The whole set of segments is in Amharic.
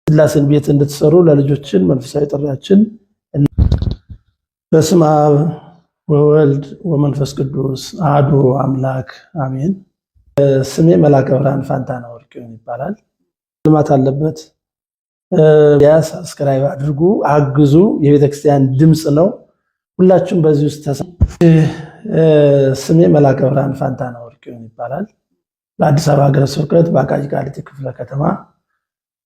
ስላሴን ቤት እንድትሰሩ ለልጆችን መንፈሳዊ ጥሪያችን። በስመ አብ ወወልድ ወመንፈስ ቅዱስ አሐዱ አምላክ አሜን። ስሜ መላከ ብርሃን ፋንታነህ ወርቅዮን ይባላል። ልማት አለበት ሰብስክራይብ አድርጉ፣ አግዙ። የቤተክርስቲያን ድምጽ ነው። ሁላችሁም በዚህ ውስጥ ስሜ መላከ ብርሃን ፋንታነህ ወርቅዮን ይባላል። በአዲስ አበባ ሀገረ ስብከት በአቃቂ ቃሊቲ ክፍለ ከተማ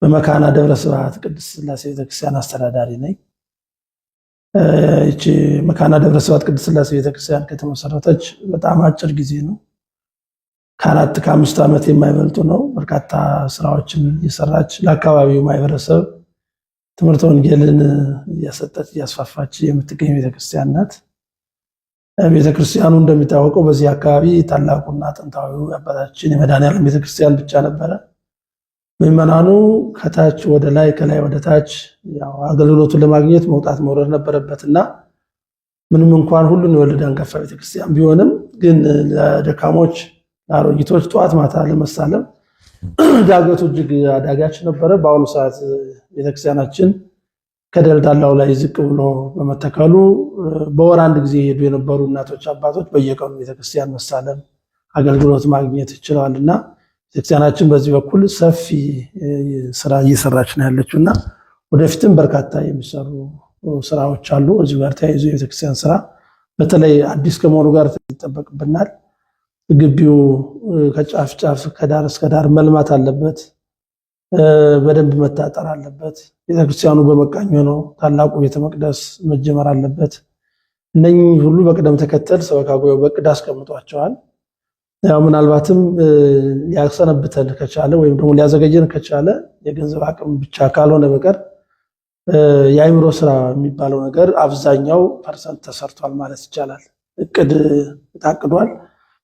በመካና ደብረ ስብሐት ቅድስት ሥላሴ ቤተክርስቲያን አስተዳዳሪ ነኝ። እቺ መካና ደብረ ስብሐት ቅድስት ሥላሴ ቤተክርስቲያን ከተመሰረተች በጣም አጭር ጊዜ ነው። ከ4-5 ዓመት የማይበልጡ ነው። በርካታ ስራዎችን እየሰራች ለአካባቢው ማህበረሰብ ትምህርተ ወንጌልን እያሰጠች እያስፋፋች የምትገኝ ቤተክርስቲያን ናት። ቤተክርስቲያኑ እንደሚታወቀው በዚህ አካባቢ ታላቁና ጥንታዊው አባታችን የመድኃኔዓለም ቤተክርስቲያን ብቻ ነበረ። ምዕመናኑ ከታች ወደ ላይ ከላይ ወደ ታች ያው አገልግሎቱን ለማግኘት መውጣት መውረድ ነበረበትና ምንም እንኳን ሁሉን የወለደ አንጋፋ ቤተክርስቲያን ቢሆንም ግን ለደካሞች ለአሮጊቶች ጧት ማታ ለመሳለም ዳገቱ እጅግ አዳጋች ነበረ። በአሁኑ ሰዓት ቤተክርስቲያናችን ከደልዳላው ላይ ዝቅ ብሎ በመተከሉ በወር አንድ ጊዜ ሄዱ የነበሩ እናቶች አባቶች በየቀኑ ቤተክርስቲያን መሳለም አገልግሎት ማግኘት ይችላልና ቤተክርስቲያናችን በዚህ በኩል ሰፊ ስራ እየሰራች ነው ያለችውና ወደፊትም በርካታ የሚሰሩ ስራዎች አሉ። እዚህ ጋር ተያይዞ የቤተክርስቲያን ስራ በተለይ አዲስ ከመሆኑ ጋር ይጠበቅብናል። ግቢው ከጫፍ ጫፍ ከዳር እስከ ዳር መልማት አለበት። በደንብ መታጠር አለበት። ቤተክርስቲያኑ በመቃኞ ነው። ታላቁ ቤተ መቅደስ መጀመር አለበት። እነኚህ ሁሉ በቅደም ተከተል ሰበካ ጉባኤው በቅድ አስቀምጧቸዋል። ያው ምናልባትም ሊያሰነብተን ከቻለ ወይም ደግሞ ሊያዘገየን ከቻለ የገንዘብ አቅም ብቻ ካልሆነ በቀር የአይምሮ ስራ የሚባለው ነገር አብዛኛው ፐርሰንት ተሰርቷል ማለት ይቻላል። እቅድ ታቅዷል።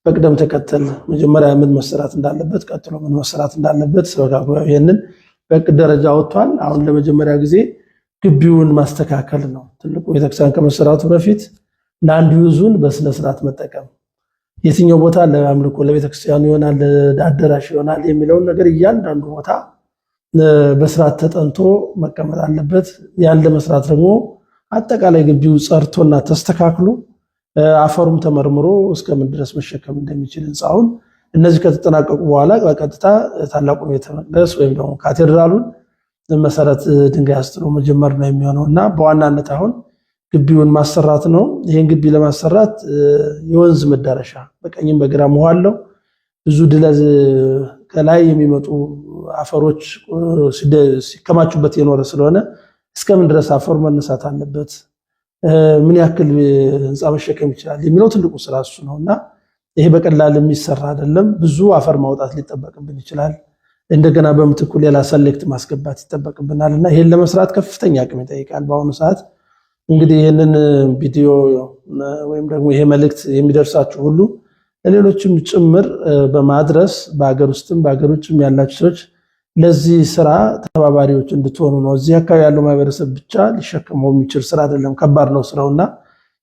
በቅደም ተከተል መጀመሪያ ምን መሰራት እንዳለበት፣ ቀጥሎ ምን መሰራት እንዳለበት ሰበካ ጉባኤው ይሄንን በእቅድ ደረጃ ወጥቷል። አሁን ለመጀመሪያ ጊዜ ግቢውን ማስተካከል ነው ትልቁ። ቤተክርስቲያን ከመሰራቱ በፊት ለአንድ ዩዙን በስነ ስርዓት መጠቀም፣ የትኛው ቦታ ለአምልኮ ለቤተክርስቲያኑ ይሆናል ለአዳራሽ ይሆናል የሚለውን ነገር እያንዳንዱ ቦታ በስርዓት ተጠንቶ መቀመጥ አለበት። ያን ለመስራት ደግሞ አጠቃላይ ግቢው ጸርቶና ተስተካክሎ አፈሩም ተመርምሮ እስከምን ድረስ መሸከም እንደሚችል ህንጻውን እነዚህ ከተጠናቀቁ በኋላ በቀጥታ ታላቁ ቤተ መቅደስ ወይም ደግሞ ካቴድራሉን መሰረት ድንጋይ አስጥሎ መጀመር ነው የሚሆነውና በዋናነት አሁን ግቢውን ማሰራት ነው። ይሄን ግቢ ለማሰራት የወንዝ መዳረሻ በቀኝም በግራም ውሃ አለው። ብዙ ድለዝ ከላይ የሚመጡ አፈሮች ሲከማቹበት የኖረ ስለሆነ እስከምን ድረስ አፈሩ መነሳት አለበት፣ ምን ያክል ህንጻ መሸከም ይችላል የሚለው ትልቁ ስራ እሱ ነውና ይሄ በቀላል የሚሰራ አይደለም። ብዙ አፈር ማውጣት ሊጠበቅብን ይችላል። እንደገና በምትኩ ሌላ ሰሌክት ማስገባት ይጠበቅብናልና ይሄን ለመስራት ከፍተኛ አቅም ይጠይቃል። በአሁኑ ሰዓት እንግዲህ ይሄንን ቪዲዮ ወይም ደግሞ ይሄ መልእክት የሚደርሳችሁ ሁሉ ለሌሎችም ጭምር በማድረስ በአገር ውስጥም በአገር ውጭም ያላችሁ ሰዎች ለዚህ ስራ ተባባሪዎች እንድትሆኑ ነው። እዚህ አካባቢ ያለው ማህበረሰብ ብቻ ሊሸከመው የሚችል ስራ አይደለም፣ ከባድ ነው ስራውና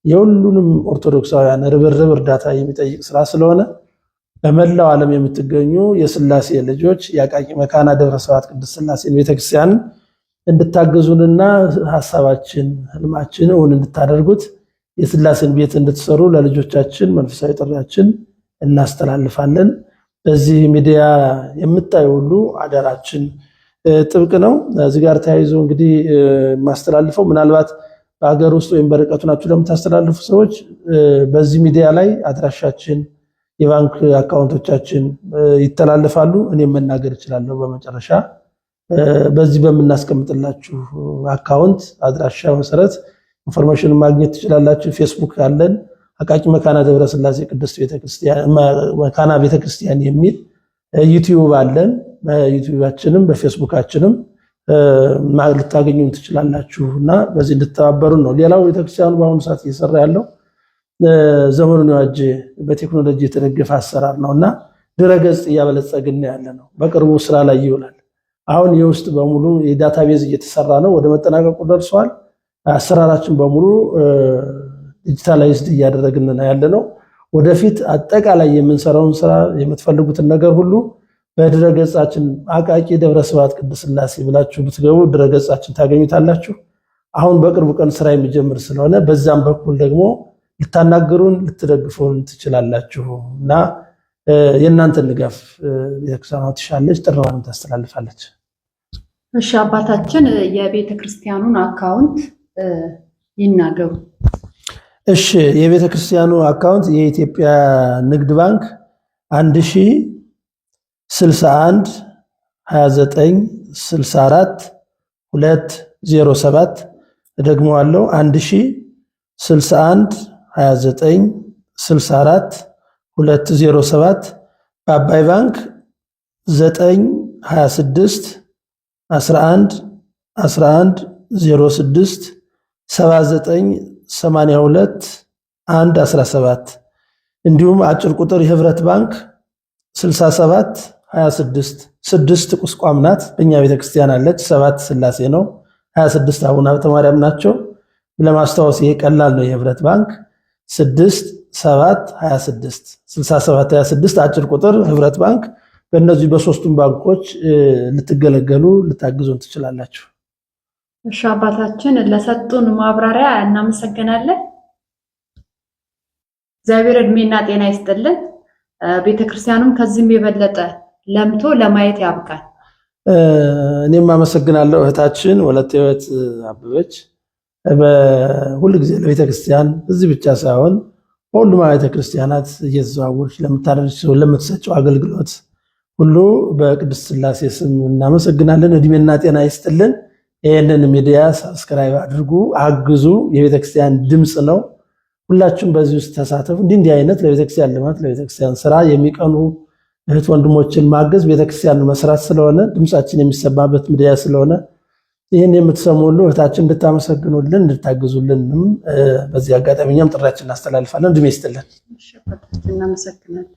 የሁሉንም ኦርቶዶክሳውያን ርብርብ እርዳታ የሚጠይቅ ስራ ስለሆነ በመላው ዓለም የምትገኙ የሥላሴ ልጆች የአቃቂ መካና ደብረ ስብሐት ቅድስት ሥላሴ ቤተክርስቲያን እንድታገዙንና ሐሳባችን ህልማችን እውን እንድታደርጉት የሥላሴን ቤት እንድትሰሩ ለልጆቻችን መንፈሳዊ ጥሪያችን እናስተላልፋለን። በዚህ ሚዲያ የምታዩ ሁሉ አደራችን ጥብቅ ነው። እዚህ ጋር ተያይዞ እንግዲህ ማስተላልፈው ምናልባት በአገር ውስጥ ወይም በርቀቱ ናችሁ ለምታስተላልፉ ሰዎች በዚህ ሚዲያ ላይ አድራሻችን የባንክ አካውንቶቻችን ይተላለፋሉ። እኔም መናገር እችላለሁ። በመጨረሻ በዚህ በምናስቀምጥላችሁ አካውንት አድራሻ መሰረት ኢንፎርሜሽን ማግኘት ትችላላችሁ። ፌስቡክ አለን፣ አቃቂ መካና ደብረ ስላሴ ቅድስት ቤተክርስቲያን መካና ቤተክርስቲያን የሚል ዩቲዩብ አለን። በዩቲዩባችንም በፌስቡካችንም ልታገኙን ትችላላችሁና በዚህ እንድትተባበሩ ነው። ሌላው ቤተክርስቲያኑ በአሁኑ ሰዓት እየሰራ ያለው ዘመኑን የዋጀ በቴክኖሎጂ የተደገፈ አሰራር ነውና ድረገጽ እያበለጸግን ያለ ነው። በቅርቡ ስራ ላይ ይውላል። አሁን የውስጥ በሙሉ የዳታቤዝ እየተሰራ ነው፣ ወደ መጠናቀቁ ደርሷል። አሰራራችን በሙሉ ዲጂታላይዝድ እያደረግን ያለ ነው። ወደፊት አጠቃላይ የምንሰራውን ስራ የምትፈልጉትን ነገር ሁሉ በድረገጻችን አቃቂ ደብረ ስብሐት ቅድስት ሥላሴ ብላችሁ ብትገቡ ድረገጻችን ታገኙታላችሁ። አሁን በቅርቡ ቀን ስራ የሚጀምር ስለሆነ በዛም በኩል ደግሞ ልታናገሩን ልትደግፉን ትችላላችሁ እና የእናንተን ድጋፍ ቤተክርስቲያኗ ትሻለች፣ ጥሪዋንም ታስተላልፋለች። እሺ አባታችን የቤተክርስቲያኑን አካውንት ይናገሩ። እሺ የቤተክርስቲያኑ አካውንት የኢትዮጵያ ንግድ ባንክ 1061 29 64 207 ደግሞ አለው 1061 29 64 207 በአባይ ባንክ 926 11 11 06 79 82 1 17 እንዲሁም አጭር ቁጥር የህብረት ባንክ 67 26 6 ቁስቋም ናት። በእኛ ቤተክርስቲያን አለች። 7 ሥላሴ ነው፣ 26 አቡነ ሀብተ ማርያም ናቸው። ለማስታወስ ይሄ ቀላል ነው። የህብረት ባንክ 6 7 26 67 26 አጭር ቁጥር ህብረት ባንክ። በእነዚህ በሶስቱም ባንኮች ልትገለገሉ ልታግዙን ትችላላችሁ። እሺ አባታችን ለሰጡን ማብራሪያ እናመሰግናለን። እግዚአብሔር እድሜና ጤና ይስጥልን። ቤተክርስቲያኑም ከዚህም የበለጠ ለምቶ ለማየት ያብቃል። እኔም አመሰግናለሁ እህታችን ወለተ ሕይወት አበበች። በሁሉ ጊዜ ለቤተክርስቲያን እዚህ ብቻ ሳይሆን በሁሉም ቤተክርስቲያናት እየተዘዋወርሽ ለምትሰጪው አገልግሎት ሁሉ በቅድስት ሥላሴ ስም እናመሰግናለን። እድሜና ጤና ይስጥልን። ይህንን ሚዲያ ሰብስክራይብ አድርጉ፣ አግዙ። የቤተክርስቲያን ድምፅ ነው። ሁላችሁም በዚህ ውስጥ ተሳተፉ። እንዲህ አይነት ለቤተክርስቲያን ልማት ለቤተክርስቲያን ስራ የሚቀኑ እህት ወንድሞችን ማገዝ ቤተክርስቲያን መስራት ስለሆነ ድምጻችን የሚሰማበት ሚዲያ ስለሆነ ይህን የምትሰሙ ሁሉ እህታችን እንድታመሰግኑልን እንድታግዙልንም በዚህ አጋጣሚ እኛም ጥሪያችንን እናስተላልፋለን። እድሜ ይስጥልን። እናመሰግናለን።